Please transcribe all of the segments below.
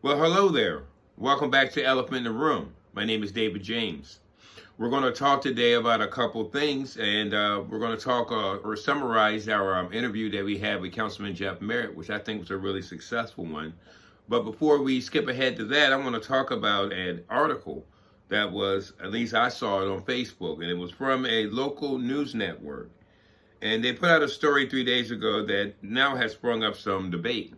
Well, hello there. Welcome back to Elephant in the Room. My name is David James. We're going to talk today about a couple things, and we're going to talk or summarize our interview that we had with Councilman Jeff Merritt, which I think was a really successful one. But before we skip ahead to that, I want to talk about an article that was, at least I saw it on Facebook, and it was from a local news network. And they put out a story 3 days ago that now has sprung up some debate.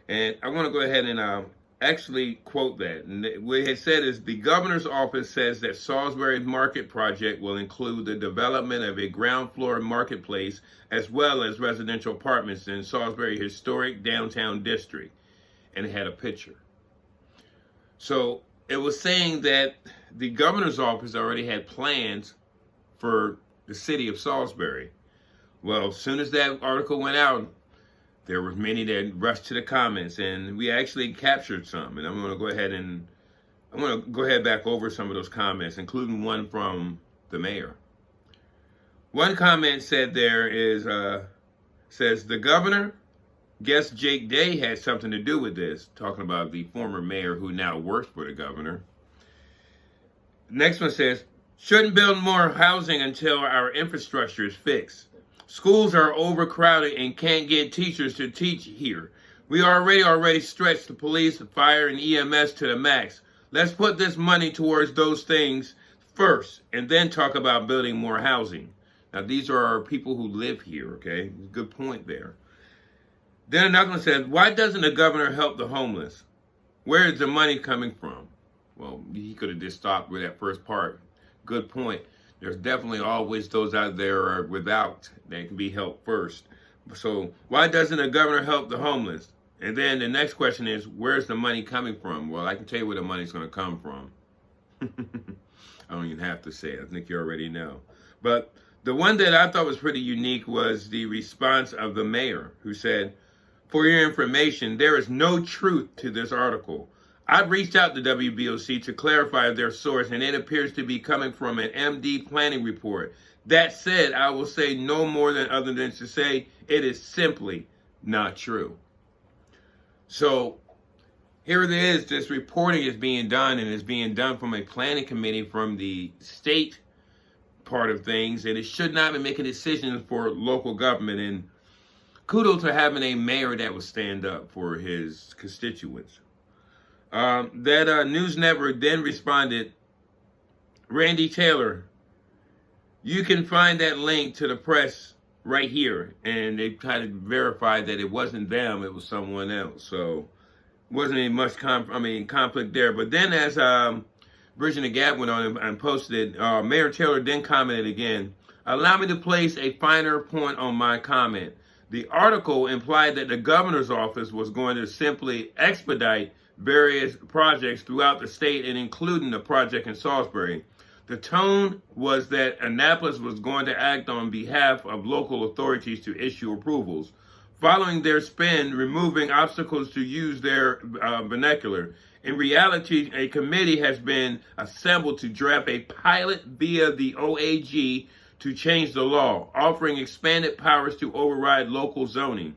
And I want to go ahead and actually quote that. And what it said is, the governor's office says that Salisbury Market project will include the development of a ground floor marketplace as well as residential apartments in Salisbury historic downtown district. And it had a picture. So it was saying that the governor's office already had plans for the city of Salisbury. Well, as soon as that article went out, there were many that rushed to the comments, and we actually captured some. And I'm going to go ahead back over some of those comments, including one from the mayor. One comment said says the governor, guess Jake Day had something to do with this, talking about the former mayor who now works for the governor. Next one says, shouldn't build more housing until our infrastructure is fixed. Schools are overcrowded and can't get teachers to teach here. We already stretched the police, the fire, and EMS to the max. Let's put this money towards those things first and then talk about building more housing. Now, these are our people who live here, okay? Good point there. Then another one says, why doesn't the governor help the homeless? Where is the money coming from? Well, he could have just stopped with that first part. Good point. There's definitely always those out there without that can be helped first. So why doesn't the governor help the homeless? And then the next question is, where's the money coming from? Well, I can tell you where the money's going to come from. I don't even have to say it. I think you already know. But the one that I thought was pretty unique was the response of the mayor, who said, for your information, there is no truth to this article. I've reached out to Wboc to clarify their source, and it appears to be coming from an MD planning report. That said, I will say no more than other than to say it is simply not true. So here it is, this reporting is being done, and it's being done from a planning committee from the state part of things, and it should not be making decisions for local government. And kudos to having a mayor that will stand up for his constituents. That news network then responded, Randy Taylor, you can find that link to the press right here. And they tried to verify that it wasn't them, it was someone else. So wasn't any much conflict there. But then as Bridging the Gap went on and posted, Mayor Taylor then commented again, allow me to place a finer point on my comment. The article implied that the governor's office was going to simply expedite various projects throughout the state and including the project in Salisbury. The tone was that Annapolis was going to act on behalf of local authorities to issue approvals, following their spin, removing obstacles to use their vernacular. In reality, a committee has been assembled to draft a pilot via the OAG to change the law, offering expanded powers to override local zoning.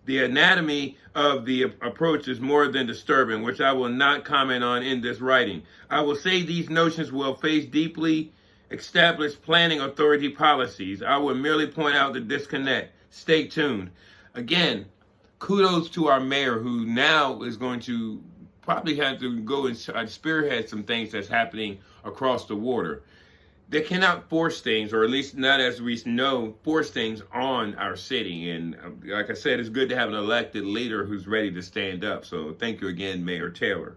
The anatomy of the approach is more than disturbing, which I will not comment on in this writing. I will say these notions will face deeply established planning authority policies. I will merely point out the disconnect. Stay tuned. Again, kudos to our mayor, who now is going to probably have to go and spearhead some things that's happening across the water. They cannot force things, or at least not as we know, force things on our city. And like I said, it's good to have an elected leader who's ready to stand up. So thank you again, Mayor Taylor.